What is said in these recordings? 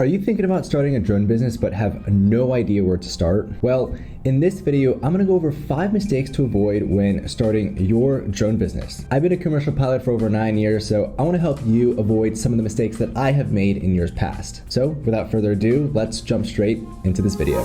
Are you thinking about starting a drone business but have no idea where to start? Well, in this video, I'm gonna go over 5 mistakes to avoid when starting your drone business. I've been a commercial pilot for over 9 years, so I wanna help you avoid some of the mistakes that I have made in years past. So without further ado, let's jump straight into this video.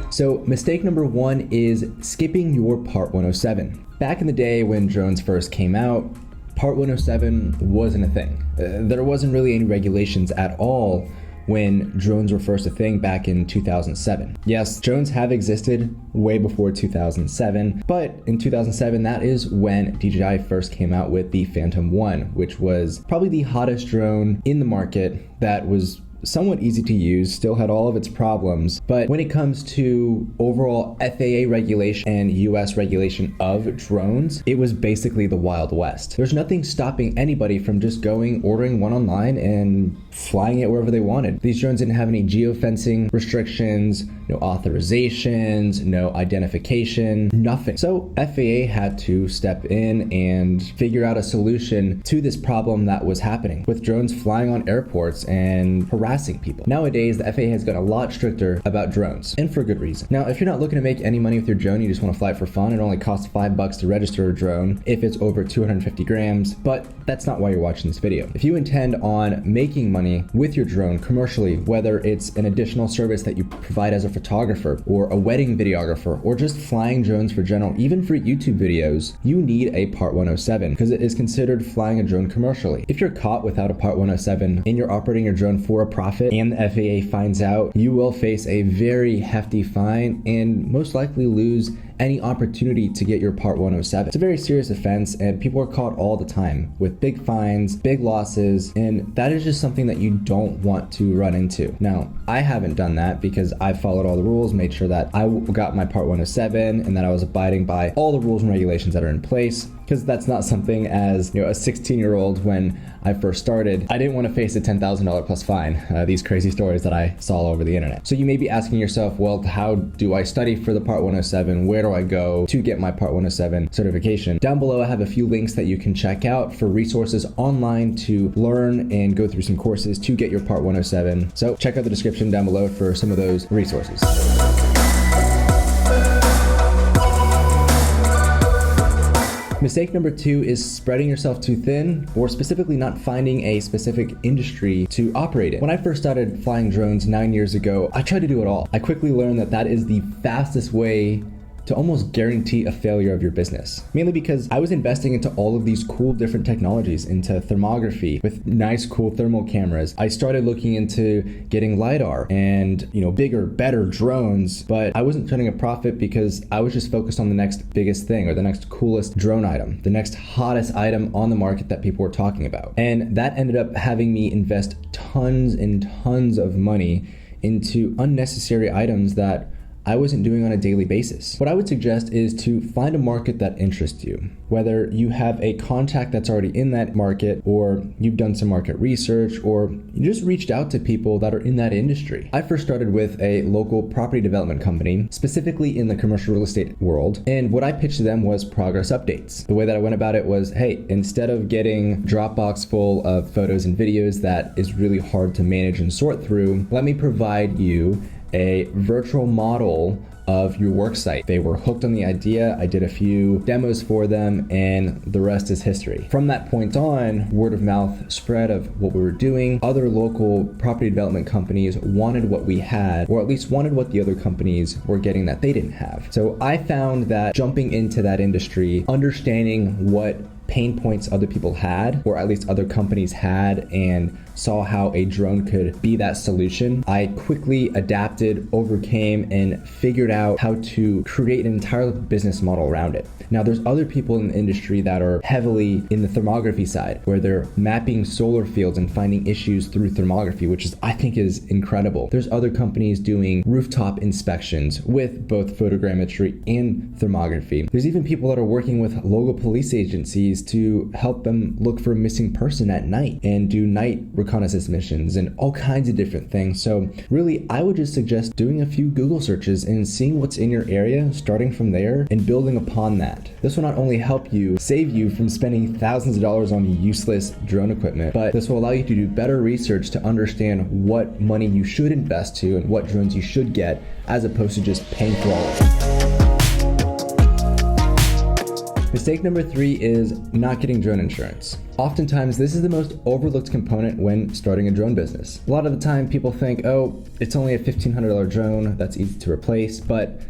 So mistake number 1 is skipping your Part 107. Back in the day when drones first came out, Part 107 wasn't a thing. There wasn't really any regulations at all when drones were first a thing back in 2007. Yes, drones have existed way before 2007, but in 2007, that is when DJI first came out with the Phantom 1, which was probably the hottest drone in the market that was somewhat easy to use, still had all of its problems. But when it comes to overall FAA regulation and US regulation of drones, it was basically the Wild West. There's nothing stopping anybody from just ordering one online and flying it wherever they wanted. These drones didn't have any geofencing restrictions, no authorizations, no identification, nothing. So FAA had to step in and figure out a solution to this problem that was happening with drones flying on airports and harassing people. Nowadays, the FAA has gotten a lot stricter about drones, and for good reason. Now, if you're not looking to make any money with your drone, you just want to fly it for fun, it only costs $5 to register a drone if it's over 250 grams, but that's not why you're watching this video. If you intend on making money with your drone commercially, whether it's an additional service that you provide as a photographer or a wedding videographer or just flying drones for general, even for YouTube videos, you need a Part 107 because it is considered flying a drone commercially. If you're caught without a Part 107 and you're operating your drone for a profit and the FAA finds out, you will face a very hefty fine and most likely lose any opportunity to get your Part 107. It's a very serious offense and people are caught all the time with big fines, big losses, and that is just something that you don't want to run into. Now, I haven't done that because I followed all the rules, made sure that I got my Part 107 and that I was abiding by all the rules and regulations that are in place, because that's not something as a 16-year-old when I first started, I didn't want to face a $10,000 plus fine, these crazy stories that I saw all over the internet. So you may be asking yourself, well, how do I study for the Part 107? Where do I go to get my Part 107 certification? Down below, I have a few links that you can check out for resources online to learn and go through some courses to get your Part 107. So check out the description down below for some of those resources. Mistake number 2 is spreading yourself too thin, or specifically not finding a specific industry to operate in. When I first started flying drones 9 years ago, I tried to do it all. I quickly learned that that is the fastest way to almost guarantee a failure of your business. Mainly because I was investing into all of these cool different technologies, into thermography with nice cool thermal cameras. I started looking into getting LiDAR and bigger, better drones, but I wasn't turning a profit because I was just focused on the next biggest thing or the next coolest drone item, the next hottest item on the market that people were talking about. And that ended up having me invest tons and tons of money into unnecessary items that I wasn't doing on a daily basis. What I would suggest is to find a market that interests you. Whether you have a contact that's already in that market, or you've done some market research, or you just reached out to people that are in that industry. I first started with a local property development company, specifically in the commercial real estate world. And what I pitched to them was progress updates. The way that I went about it was, hey, instead of getting Dropbox full of photos and videos that is really hard to manage and sort through, let me provide you a virtual model of your work site. They were hooked on the idea. I did a few demos for them and the rest is history. From that point on, word of mouth spread of what we were doing. Other local property development companies wanted what we had, or at least wanted what the other companies were getting that they didn't have. So I found that jumping into that industry, understanding what pain points other people had, or at least other companies had, and saw how a drone could be that solution, I quickly adapted, overcame, and figured out how to create an entire business model around it. Now, there's other people in the industry that are heavily in the thermography side, where they're mapping solar fields and finding issues through thermography, which I think is incredible. There's other companies doing rooftop inspections with both photogrammetry and thermography. There's even people that are working with local police agencies to help them look for a missing person at night and do night reconnaissance missions and all kinds of different things. So really, I would just suggest doing a few Google searches and seeing what's in your area, starting from there and building upon that. This will not only help you save you from spending thousands of dollars on useless drone equipment, but this will allow you to do better research to understand what money you should invest to and what drones you should get, as opposed to just paying for all of it. Mistake number 3 is not getting drone insurance. Oftentimes, this is the most overlooked component when starting a drone business. A lot of the time, people think, oh, it's only a $1,500 drone, that's easy to replace, but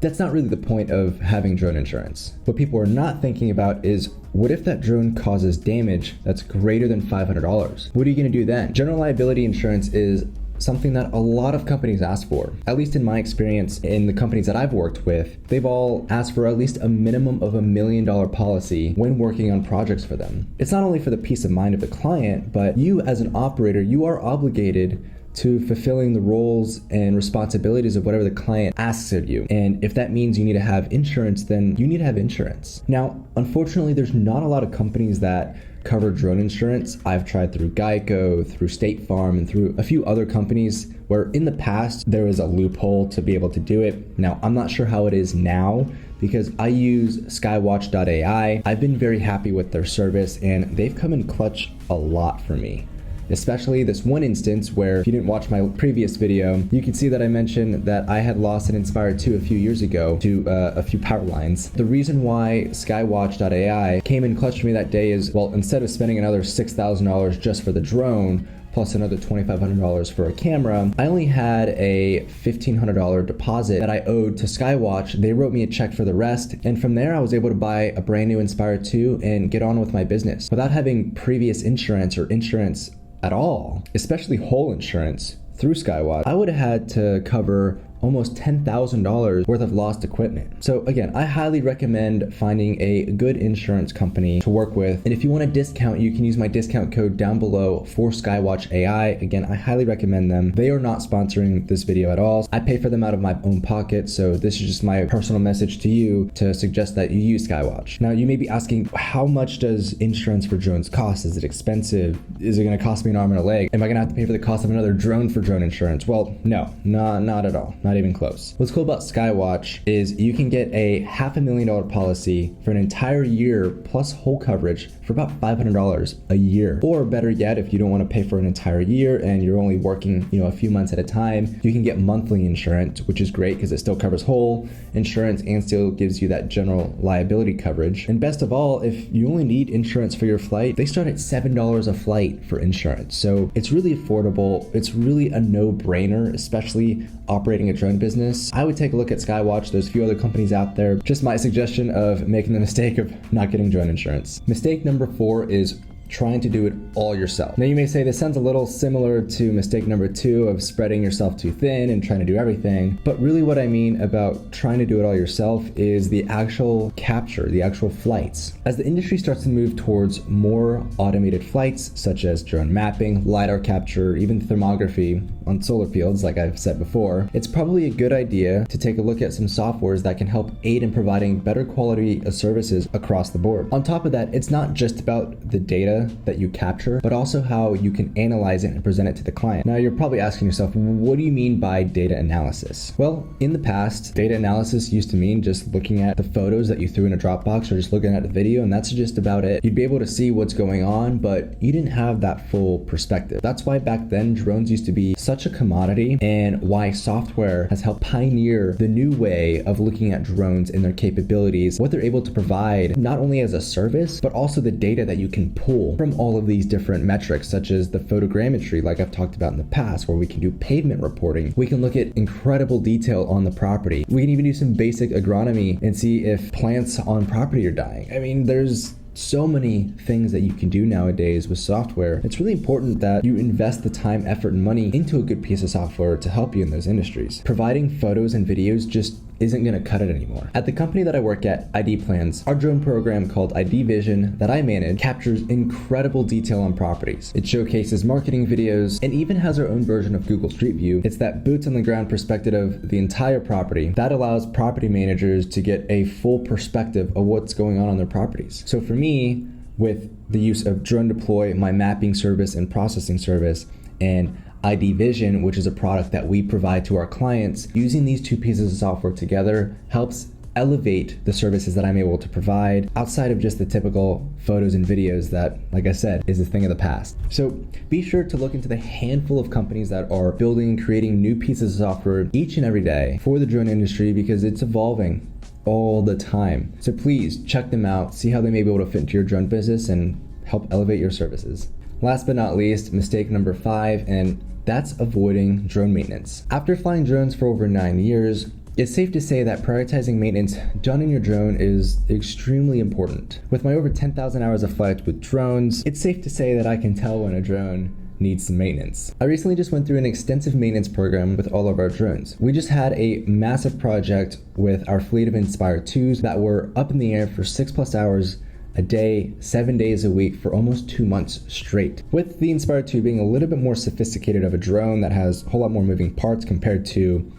that's not really the point of having drone insurance. What people are not thinking about is, what if that drone causes damage that's greater than $500? What are you gonna do then? General liability insurance is something that a lot of companies ask for. At least in my experience in the companies that I've worked with, they've all asked for at least a minimum of $1 million policy when working on projects for them. It's not only for the peace of mind of the client, but you as an operator, you are obligated to fulfilling the roles and responsibilities of whatever the client asks of you. And if that means you need to have insurance, then you need to have insurance. Now, unfortunately, there's not a lot of companies that cover drone insurance. I've tried through Geico, through State Farm, and through a few other companies where in the past there was a loophole to be able to do it. Now, I'm not sure how it is now because I use skywatch.ai. I've been very happy with their service and they've come in clutch a lot for me. Especially this one instance where, if you didn't watch my previous video, you can see that I mentioned that I had lost an Inspire 2 a few years ago to a few power lines. The reason why skywatch.ai came in clutch for me that day is, well, instead of spending another $6,000 just for the drone, plus another $2,500 for a camera, I only had a $1,500 deposit that I owed to Skywatch. They wrote me a check for the rest, and from there I was able to buy a brand new Inspire 2 and get on with my business without having previous insurance or insurance at all, especially whole insurance through Skywatch. I would have had to cover almost $10,000 worth of lost equipment. So again, I highly recommend finding a good insurance company to work with. And if you want a discount, you can use my discount code down below for Skywatch AI. Again, I highly recommend them. They are not sponsoring this video at all. I pay for them out of my own pocket. So this is just my personal message to you to suggest that you use Skywatch. Now you may be asking, how much does insurance for drones cost? Is it expensive? Is it gonna cost me an arm and a leg? Am I gonna have to pay for the cost of another drone for drone insurance? Well, no, not at all. Not even close. What's cool about Skywatch is you can get a $500,000 policy for an entire year plus whole coverage for about $500 a year. Or better yet, if you don't want to pay for an entire year and you're only working, a few months at a time, you can get monthly insurance, which is great because it still covers whole insurance and still gives you that general liability coverage. And best of all, if you only need insurance for your flight, they start at $7 a flight for insurance. So it's really affordable. It's really a no-brainer, especially operating a drone business. I would take a look at Skywatch. There's a few other companies out there. Just my suggestion of making the mistake of not getting drone insurance. Mistake number 4 is trying to do it all yourself. Now you may say this sounds a little similar to mistake number 2 of spreading yourself too thin and trying to do everything, but really what I mean about trying to do it all yourself is the actual capture, the actual flights. As the industry starts to move towards more automated flights, such as drone mapping, LiDAR capture, even thermography on solar fields, like I've said before, it's probably a good idea to take a look at some softwares that can help aid in providing better quality of services across the board. On top of that, it's not just about the data that you capture, but also how you can analyze it and present it to the client. Now you're probably asking yourself, what do you mean by data analysis? Well, in the past, data analysis used to mean just looking at the photos that you threw in a Dropbox or just looking at the video, and that's just about it. You'd be able to see what's going on, but you didn't have that full perspective. That's why back then drones used to be such a commodity, and why software has helped pioneer the new way of looking at drones and their capabilities, what they're able to provide, not only as a service, but also the data that you can pull from all of these different metrics, such as the photogrammetry, like I've talked about in the past, where we can do pavement reporting. We can look at incredible detail on the property. We can even do some basic agronomy and see if plants on property are dying. I mean, there's so many things that you can do nowadays with software. It's really important that you invest the time, effort, and money into a good piece of software to help you in those industries. Providing photos and videos just isn't going to cut it anymore. At the company that I work at, ID Plans, our drone program called ID Vision that I manage captures incredible detail on properties. It showcases marketing videos and even has our own version of Google Street View. It's that boots on the ground perspective of the entire property that allows property managers to get a full perspective of what's going on their properties. So for me, with the use of Drone Deploy, my mapping service and processing service, and ID Vision, which is a product that we provide to our clients, using these two pieces of software together helps elevate the services that I'm able to provide outside of just the typical photos and videos that, like I said, is a thing of the past. So be sure to look into the handful of companies that are building and creating new pieces of software each and every day for the drone industry, because it's evolving all the time. So please check them out, see how they may be able to fit into your drone business and help elevate your services. Last but not least, mistake number 5, and that's avoiding drone maintenance. After flying drones for over 9 years, it's safe to say that prioritizing maintenance done in your drone is extremely important. With my over 10,000 hours of flights with drones, it's safe to say that I can tell when a drone needs some maintenance. I recently just went through an extensive maintenance program with all of our drones. We just had a massive project with our fleet of Inspire 2s that were up in the air for 6+ hours a day, 7 days a week for almost 2 months straight. With the Inspire 2 being a little bit more sophisticated of a drone that has a whole lot more moving parts compared to,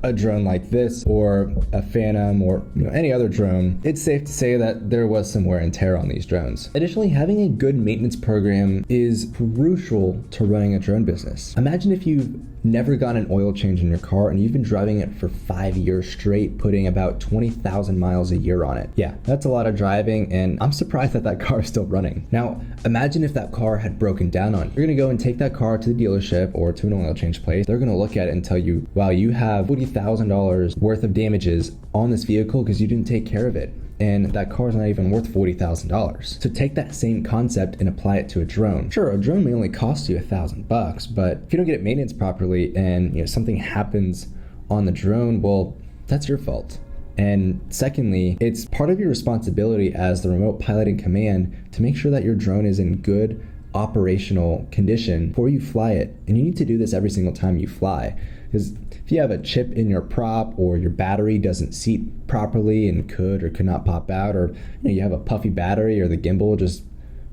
a drone like this or a Phantom or any other drone, it's safe to say that there was some wear and tear on these drones. Additionally, having a good maintenance program is crucial to running a drone business. Imagine if you've never gotten an oil change in your car and you've been driving it for 5 years straight, putting about 20,000 miles a year on it. Yeah, that's a lot of driving, and I'm surprised that that car is still running. Now, imagine if that car had broken down on you. You're gonna go and take that car to the dealership or to an oil change place. They're gonna look at it and tell you, wow, you have $40,000 worth of damages on this vehicle because you didn't take care of it. And that car is not even worth $40,000. So take that same concept and apply it to a drone. Sure, a drone may only cost you $1,000, but if you don't get it maintenance properly and something happens on the drone, well, that's your fault. And secondly, it's part of your responsibility as the remote pilot in command to make sure that your drone is in good operational condition before you fly it. And you need to do this every single time you fly. Because if you have a chip in your prop or your battery doesn't seat properly and could or could not pop out, or you have a puffy battery or the gimbal just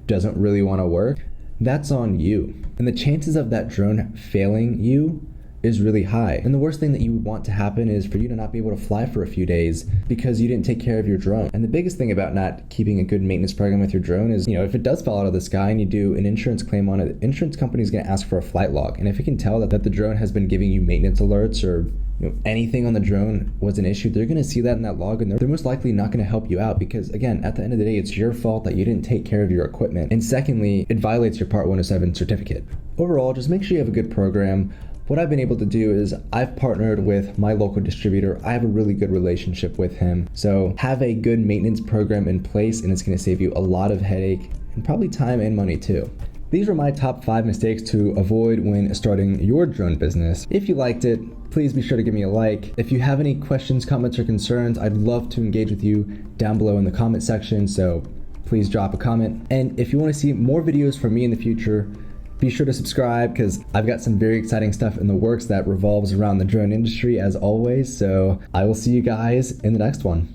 doesn't really want to work, that's on you. And the chances of that drone failing you is really high. And the worst thing that you would want to happen is for you to not be able to fly for a few days because you didn't take care of your drone. And the biggest thing about not keeping a good maintenance program with your drone is, if it does fall out of the sky and you do an insurance claim on it, the insurance company is going to ask for a flight log. And if it can tell that the drone has been giving you maintenance alerts or anything on the drone was an issue, they're going to see that in that log, and they're most likely not going to help you out because, again, at the end of the day, it's your fault that you didn't take care of your equipment. And secondly, it violates your Part 107 certificate. Overall, just make sure you have a good program. What I've been able to do is I've partnered with my local distributor. I have a really good relationship with him. So have a good maintenance program in place, and it's going to save you a lot of headache and probably time and money too. These were my top 5 mistakes to avoid when starting your drone business. If you liked it, please be sure to give me a like. If you have any questions, comments, or concerns, I'd love to engage with you down below in the comment section. So please drop a comment. And if you want to see more videos from me in the future, be sure to subscribe because I've got some very exciting stuff in the works that revolves around the drone industry as always. So I will see you guys in the next one.